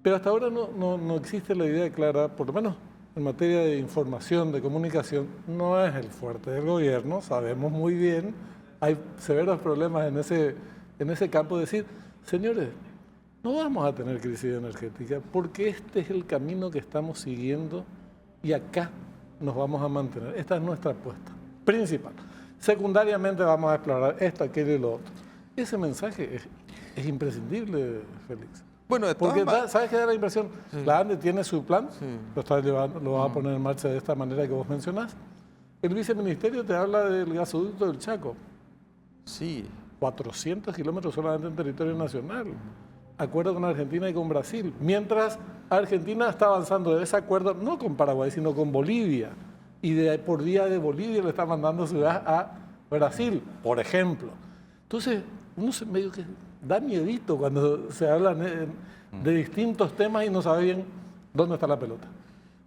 Pero hasta ahora no existe la idea clara, por lo menos en materia de información, de comunicación, no es el fuerte del gobierno, sabemos muy bien, hay severos problemas en ese campo, de decir, señores, no vamos a tener crisis energética porque este es el camino que estamos siguiendo y acá nos vamos a mantener. Esta es nuestra apuesta principal. Secundariamente vamos a explorar esto, aquello y lo otro. Ese mensaje es imprescindible, Félix. Bueno, porque ¿sabes qué da la impresión? Sí. La ANDE tiene su plan, Sí. lo está llevando, lo va a poner en marcha de esta manera que vos mencionás. El viceministerio te habla del gasoducto del Chaco. Sí. 400 kilómetros solamente en territorio nacional. Acuerdo con Argentina y con Brasil. Mientras Argentina está avanzando de ese acuerdo, no con Paraguay, sino con Bolivia. Y por vía de Bolivia le está mandando su gas a Brasil, por ejemplo. Entonces, uno medio que da miedito cuando se habla de distintos temas y no sabe bien dónde está la pelota.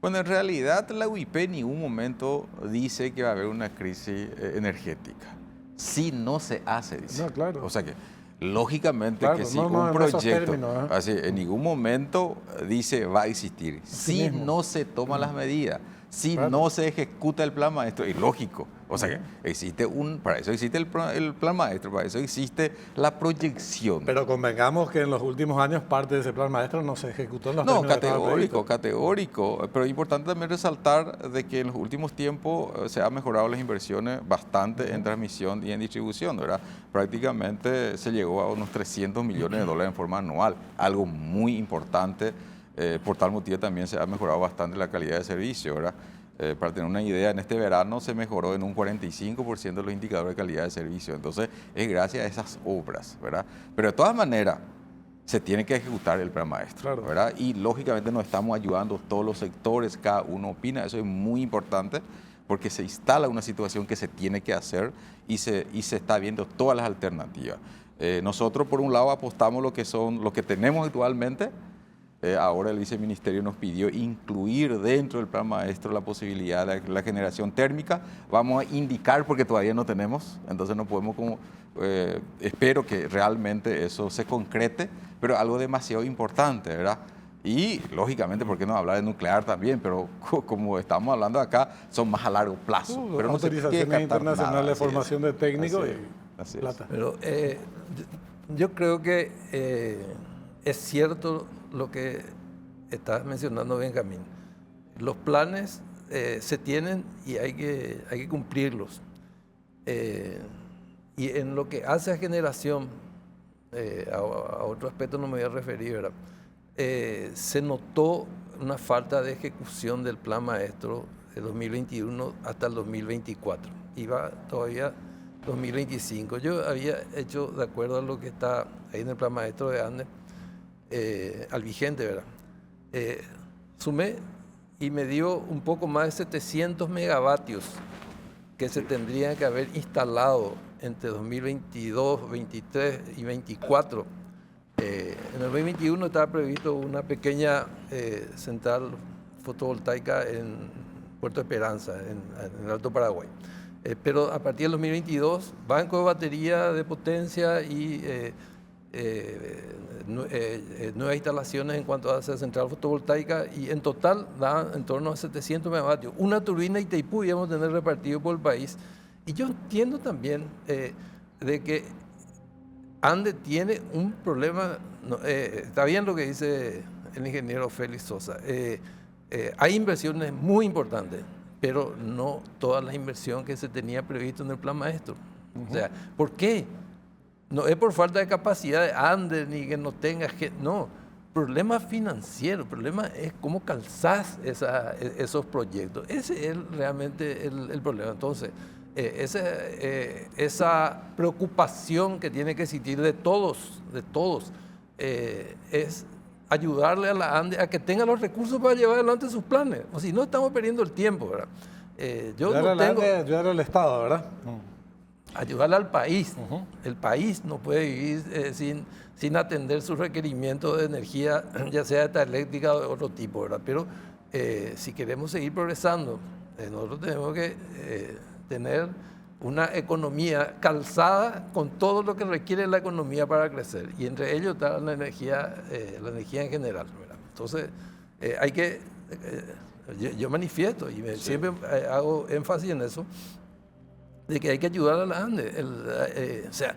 Bueno, en realidad la UIP en ningún momento dice que va a haber una crisis energética. Si no se hace, dice. No, claro. O sea que, lógicamente, Claro, que si no, un en esos proyecto términos, así, en ningún momento dice va a existir. Así Si mismo. no se toman las medidas, si Claro. no se ejecuta el plan maestro, es lógico. O sea que existe para eso existe el plan maestro, para eso existe la proyección. Pero convengamos que en los últimos años parte de ese plan maestro no se ejecutó en los No, términos que estaban categórico, previstos. categórico. Pero es importante también resaltar de que en los últimos tiempos se han mejorado las inversiones bastante en transmisión y en distribución, ¿verdad? Prácticamente se llegó a unos 300 millones de dólares en forma anual, algo muy importante. Por tal motivo también se ha mejorado bastante la calidad de servicio, ¿verdad? Para tener una idea, en este verano se mejoró en un 45% los indicadores de calidad de servicio. Entonces, es gracias a esas obras, ¿verdad? Pero de todas maneras, se tiene que ejecutar el plan maestro, Claro. ¿verdad? Y lógicamente nos estamos ayudando todos los sectores, cada uno opina, eso es muy importante porque se instala una situación que se tiene que hacer y se está viendo todas las alternativas. Nosotros, por un lado, apostamos lo que tenemos actualmente. Ahora el viceministerio nos pidió incluir dentro del plan maestro la posibilidad de la generación térmica. Vamos a indicar porque todavía no tenemos, entonces no podemos espero que realmente eso se concrete, pero algo demasiado importante, ¿verdad? Y lógicamente, ¿por qué no hablar de nuclear también? Pero como estamos hablando acá, son más a largo plazo. Pero no se tiene que autorizaciones captar internacionales nada, de así es. formación de técnicos Así y es, así es. plata. Pero yo creo que es cierto lo que estás mencionando, Benjamín. Los planes se tienen y hay que cumplirlos. Y en lo que hace a generación, a otro aspecto no me voy a referir, ¿verdad? Se notó una falta de ejecución del plan maestro de 2021 hasta el 2024. Iba todavía 2025. Yo había hecho, de acuerdo a lo que está ahí en el plan maestro de ANDE, al vigente, ¿verdad? Sumé y me dio un poco más de 700 megavatios que se tendrían que haber instalado entre 2022, 2023 y 2024. En el 2021 estaba previsto una pequeña central fotovoltaica en Puerto Esperanza, en el Alto Paraguay. Pero a partir del 2022, banco de batería de potencia y nuevas instalaciones en cuanto a esa central fotovoltaica y en total da en torno a 700 megavatios. Una turbina Itaipú íbamos a tener repartido por el país. Y yo entiendo también de que Ande tiene un problema, está bien lo que dice el ingeniero Félix Sosa, hay inversiones muy importantes, pero no todas las inversiones que se tenía previsto en el plan maestro. O sea, ¿por qué? No es por falta de capacidad de Ande ni que no tengas que... No, problema financiero, problema es cómo calzás esos proyectos. Ese es realmente el problema. Entonces, esa preocupación que tiene que existir de todos, es ayudarle a la ANDE a que tenga los recursos para llevar adelante sus planes. O si no, estamos perdiendo el tiempo, ¿verdad? Ayudar al Estado, ¿verdad? Ayudarle al país. El país no puede vivir sin atender sus requerimientos de energía, ya sea esta eléctrica o de otro tipo, ¿verdad? Pero si queremos seguir progresando, nosotros tenemos que tener una economía calzada con todo lo que requiere la economía para crecer. Y entre ellos está la energía en general, ¿verdad? Entonces, hay que... yo manifiesto y siempre hago énfasis en eso, de que hay que ayudar a la ANDE. O sea,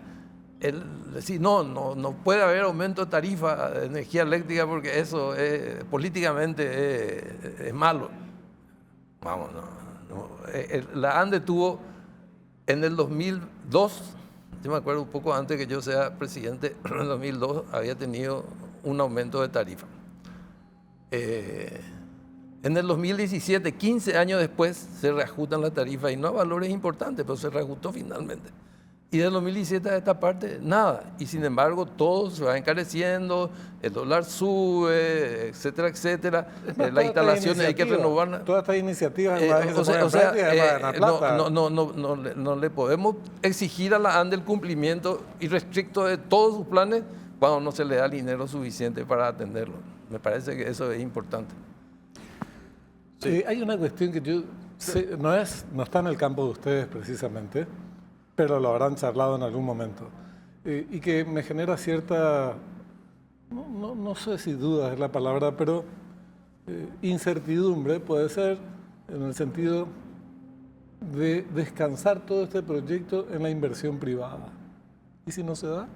decir, no puede haber aumento de tarifa de energía eléctrica porque eso políticamente es malo. Vamos, la ANDE tuvo en el 2002, yo me acuerdo un poco antes que yo sea presidente, en el 2002 había tenido un aumento de tarifa. En el 2017, 15 años después, se reajustan las tarifas y no a valores importantes, pero se reajustó finalmente. Y del 2017 a esta parte, nada. Y sin embargo, todo se va encareciendo, el dólar sube, etcétera, etcétera. Las instalaciones hay que renovarlas. Todas estas iniciativas, no le podemos exigir a la ANDE el cumplimiento irrestricto de todos sus planes cuando no se le da el dinero suficiente para atenderlo. Me parece que eso es importante. Sí. Hay una cuestión que no está en el campo de ustedes precisamente, pero lo habrán charlado en algún momento, y que me genera cierta, no sé si duda es la palabra, pero incertidumbre puede ser, en el sentido de descansar todo este proyecto en la inversión privada. ¿Y si no se da?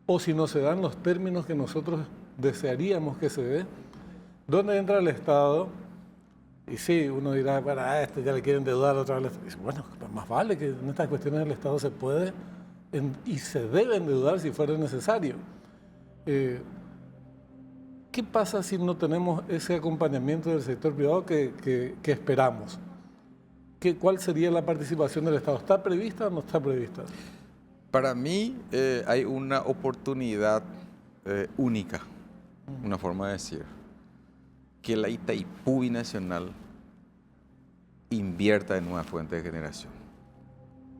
O si no se dan los términos que nosotros desearíamos que se dé, ¿dónde entra el Estado? Y sí, uno dirá, bueno, a este ya le quieren endeudar otra vez. Bueno, más vale que en estas cuestiones el Estado se puede y se debe endeudar si fuera necesario. ¿Qué pasa si no tenemos ese acompañamiento del sector privado que esperamos? ¿Cuál sería la participación del Estado? ¿Está prevista o no está prevista? Para mí hay una oportunidad única, una forma de decir, que la Itaipú Binacional invierta en nuevas fuentes de generación,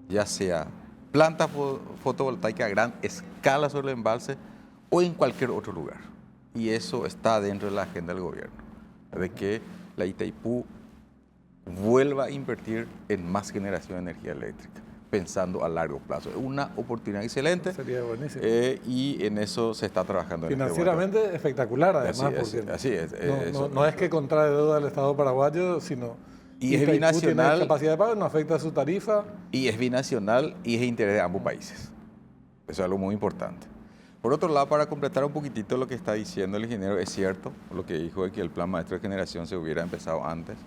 ya sea planta fotovoltaica a gran escala sobre el embalse o en cualquier otro lugar. Y eso está dentro de la agenda del gobierno, de que la Itaipú vuelva a invertir en más generación de energía eléctrica, pensando a largo plazo. Es una oportunidad excelente. Sería buenísimo. Y en eso se está trabajando. Financieramente espectacular, además. Así es. No es que contrae deuda al Estado paraguayo, sino... Y es binacional. Tiene capacidad de pago, no afecta a su tarifa. Y es binacional y es de interés de ambos países. Eso es algo muy importante. Por otro lado, para completar un poquitito lo que está diciendo el ingeniero, es cierto lo que dijo de que el plan maestro de generación se hubiera empezado antes,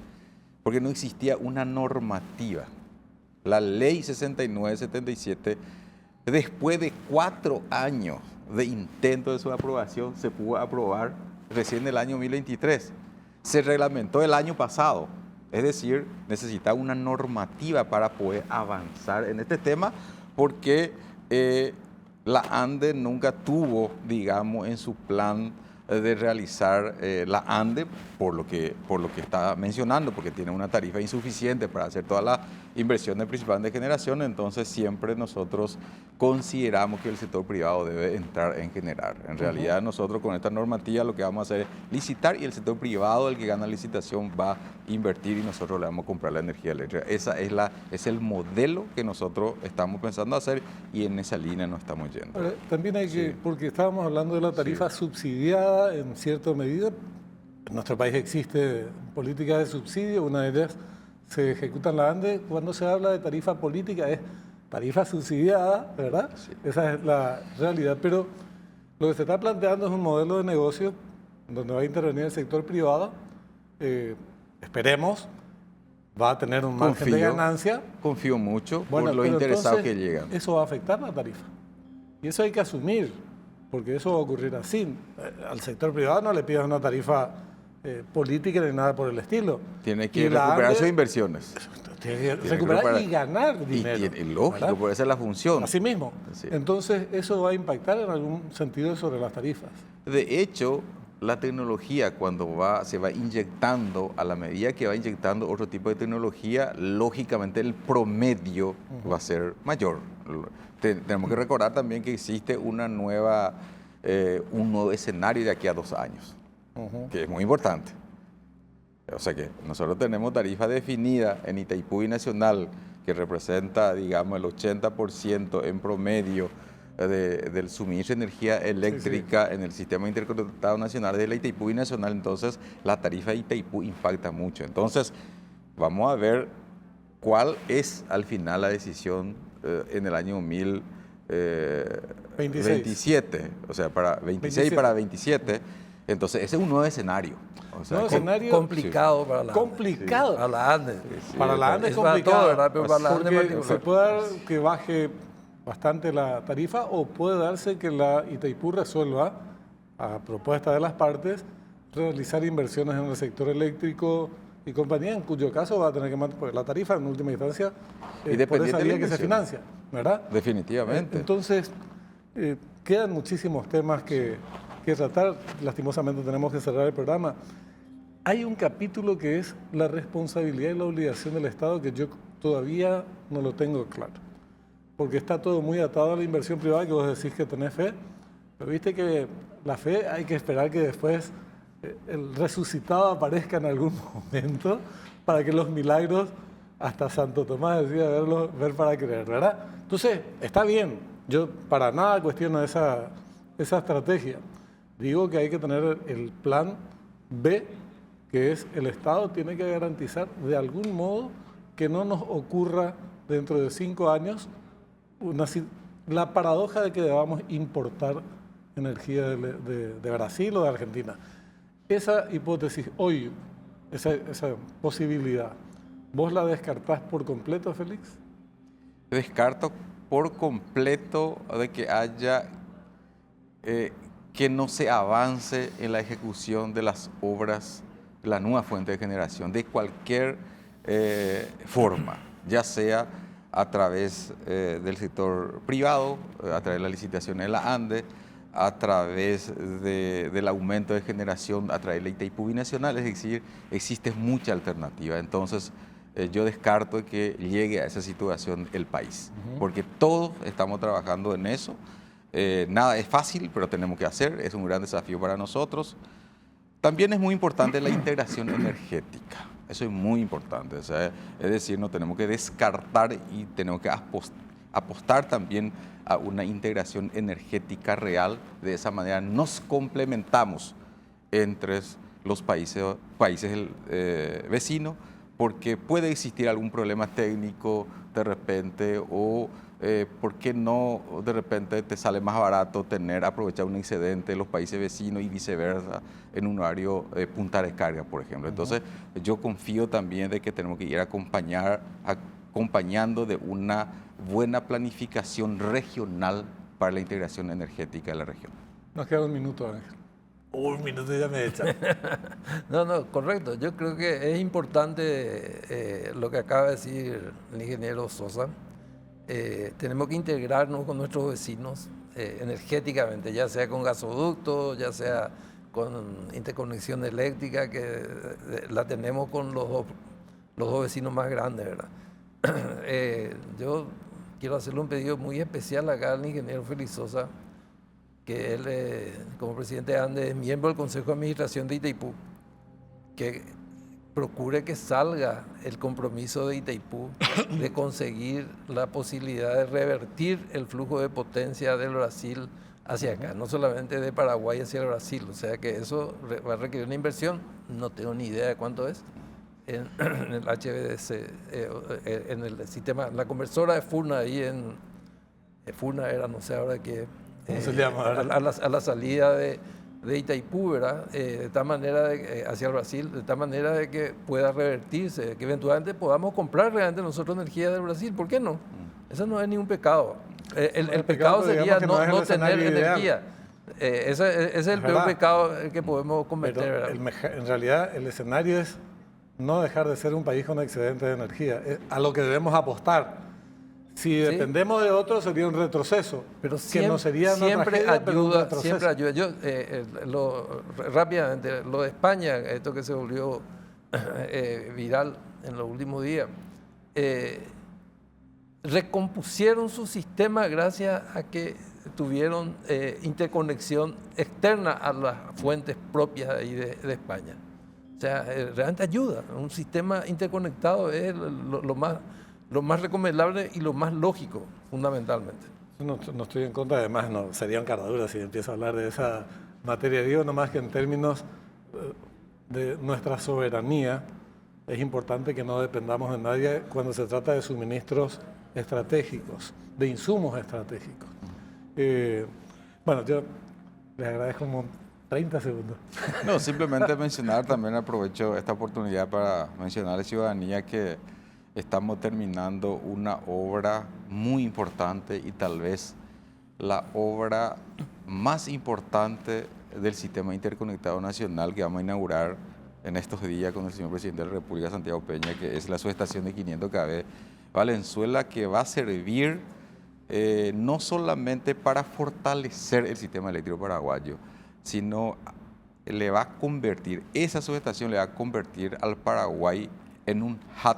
porque no existía una normativa. La ley 6977, después de 4 años de intento de su aprobación, se pudo aprobar recién en el año 2023. Se reglamentó el año pasado. Es decir, necesitaba una normativa para poder avanzar en este tema, porque la ANDE nunca tuvo, digamos, en su plan de realizar la ANDE, por lo que está mencionando, porque tiene una tarifa insuficiente para hacer todas inversiones principalmente de generación, entonces siempre nosotros consideramos que el sector privado debe entrar en generar. En realidad nosotros con esta normativa lo que vamos a hacer es licitar y el sector privado, el que gana la licitación, va a invertir y nosotros le vamos a comprar la energía eléctrica. Es el modelo que nosotros estamos pensando hacer y en esa línea nos estamos yendo. Ahora, también hay que, porque estábamos hablando de la tarifa subsidiada en cierta medida. En nuestro país existe políticas de subsidio, una de ellas se ejecuta en la ANDE. Cuando se habla de tarifa política es tarifa subsidiada, ¿verdad? Sí. Esa es la realidad, pero lo que se está planteando es un modelo de negocio donde va a intervenir el sector privado. Esperemos, va a tener un margen de ganancia. Confío mucho por lo interesados que llegan. Eso va a afectar la tarifa. Y eso hay que asumir, porque eso va a ocurrir así. Al sector privado no le pidas una tarifa política ni nada por el estilo. Tiene que recuperar sus inversiones. Tiene que recuperar y ganar dinero. Y lógico, por esa es la función. Así mismo. Sí. Entonces, eso va a impactar en algún sentido sobre las tarifas. De hecho, la tecnología cuando se va inyectando, a la medida que va inyectando otro tipo de tecnología, lógicamente el promedio va a ser mayor. Tenemos que recordar también que existe un nuevo escenario de aquí a 2 años, que es muy importante. O sea que nosotros tenemos tarifa definida en Itaipú Binacional que representa, digamos, el 80% en promedio del suministro de energía eléctrica en el sistema interconectado nacional de la Itaipú Binacional. Entonces, la tarifa de Itaipú impacta mucho. Entonces, vamos a ver cuál es al final la decisión en el año 2027, o sea, para 26 y para 27. Entonces, ese es un nuevo escenario. O sea, complicado para la complicado. Para la ANDE. Para la ANDE es complicado. Pero para la ANDE se puede dar que baje bastante la tarifa o puede darse que la Itaipú resuelva, a propuesta de las partes, realizar inversiones en el sector eléctrico y compañía, en cuyo caso va a tener que mantener, porque la tarifa en última instancia es por esa vía que se financia, ¿verdad? Definitivamente. Entonces, quedan muchísimos temas que tratar. Lastimosamente tenemos que cerrar el programa. Hay un capítulo que es la responsabilidad y la obligación del Estado que yo todavía no lo tengo claro, porque está todo muy atado a la inversión privada, que vos decís que tenés fe, pero viste que la fe hay que esperar que después el resucitado aparezca en algún momento para que los milagros, hasta Santo Tomás decía ver para creer, ¿verdad? Entonces, está bien, yo para nada cuestiono esa estrategia. Digo que hay que tener el plan B, que es el Estado tiene que garantizar de algún modo que no nos ocurra dentro de 5 años la paradoja de que debamos importar energía de Brasil o de Argentina. Esa hipótesis hoy, esa posibilidad, ¿vos la descartás por completo, Félix? Descarto por completo de que haya, que no se avance en la ejecución de las obras, la nueva fuente de generación, de cualquier forma, ya sea a través del sector privado, a través de la licitación de la ANDE, a través del aumento de generación a través de la Itaipú Binacional, es decir, existe mucha alternativa. Entonces, yo descarto que llegue a esa situación el país, porque todos estamos trabajando en eso. Nada es fácil, pero tenemos que hacer, es un gran desafío para nosotros. También es muy importante la integración energética, eso es muy importante, o sea, es decir, no tenemos que descartar y tenemos que apostar también a una integración energética real. De esa manera nos complementamos entre los países vecinos, porque puede existir algún problema técnico de repente o ¿por qué no de repente te sale más barato aprovechar un excedente de los países vecinos y viceversa en un horario punta de carga, por ejemplo? Entonces, yo confío también de que tenemos que ir acompañando de una buena planificación regional para la integración energética de la región. Nos queda un minuto, Ángel. Un minuto ya me echan. No, correcto. Yo creo que es importante lo que acaba de decir el ingeniero Sosa. Tenemos que integrarnos con nuestros vecinos energéticamente, ya sea con gasoductos, ya sea con interconexión eléctrica, que la tenemos con los dos vecinos más grandes, ¿verdad? Yo quiero hacerle un pedido muy especial acá al ingeniero Félix Sosa, que él, como presidente de ANDE, es miembro del Consejo de Administración de Itaipú, que procure que salga el compromiso de Itaipú de conseguir la posibilidad de revertir el flujo de potencia del Brasil hacia acá, no solamente de Paraguay hacia el Brasil. O sea que eso va a requerir una inversión, no tengo ni idea de cuánto es, en el HVDC, en el sistema, la conversora de Furna ahí en Furna era, no sé ahora qué, ¿cómo se llama? A la salida de Itaipú, ¿verdad? De tal manera hacia el Brasil, de tal manera de que pueda revertirse, que eventualmente podamos comprar realmente nosotros energía del Brasil. ¿Por qué no? Eso no es ningún pecado. El pecado sería no tener energía. Ese es el peor pecado que podemos cometer, ¿verdad? En realidad el escenario es no dejar de ser un país con excedente de energía, a lo que debemos apostar. Si dependemos de otros sería un retroceso, pero que no sería una tragedia, pero un retroceso. Siempre ayuda. Yo, rápidamente, lo de España, esto que se volvió viral en los últimos días, recompusieron su sistema gracias a que tuvieron interconexión externa a las fuentes propias ahí de España. O sea, realmente ayuda. Un sistema interconectado es lo más recomendable y lo más lógico, fundamentalmente. No estoy en contra, además no, serían caraduras si empiezo a hablar de esa materia. Digo nomás que en términos de nuestra soberanía es importante que no dependamos de nadie cuando se trata de suministros estratégicos, de insumos estratégicos. Bueno, yo les agradezco como 30 segundos. No, simplemente mencionar, también aprovecho esta oportunidad para mencionar a la ciudadanía que estamos terminando una obra muy importante y tal vez la obra más importante del Sistema Interconectado Nacional que vamos a inaugurar en estos días con el señor Presidente de la República, Santiago Peña, que es la subestación de 500 kV Valenzuela, que va a servir no solamente para fortalecer el sistema eléctrico paraguayo, sino le va a convertir, esa subestación le va a convertir al Paraguay en un hub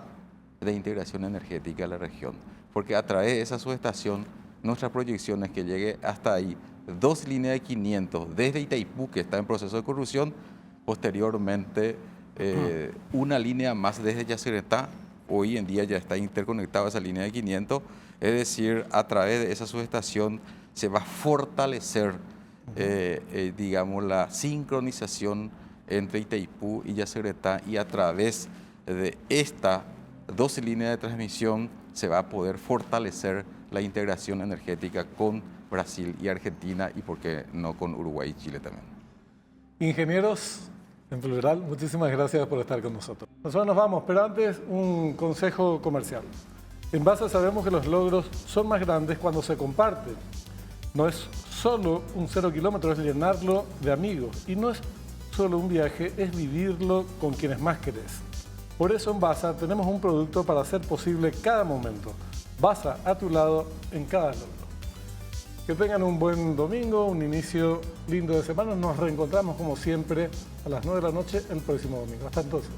de integración energética de la región, porque a través de esa subestación nuestra proyección es que llegue hasta ahí 2 líneas de 500 desde Itaipú, que está en proceso de construcción, posteriormente una línea más desde Yacyretá. Hoy en día ya está interconectada esa línea de 500, es decir, a través de esa subestación se va a fortalecer digamos, la sincronización entre Itaipú y Yacyretá, y a través de esta 12 líneas de transmisión se va a poder fortalecer la integración energética con Brasil y Argentina, y por qué no con Uruguay y Chile también. Ingenieros, en plural, muchísimas gracias por estar con nosotros. Nosotros nos vamos, pero antes un consejo comercial. En Basa sabemos que los logros son más grandes cuando se comparten. No es solo un 0 kilómetro, es llenarlo de amigos. Y no es solo un viaje, es vivirlo con quienes más querés. Por eso en Basa tenemos un producto para hacer posible cada momento. Basa a tu lado en cada logro. Que tengan un buen domingo, un inicio lindo de semana. Nos reencontramos como siempre a las 9 de la noche el próximo domingo. Hasta entonces.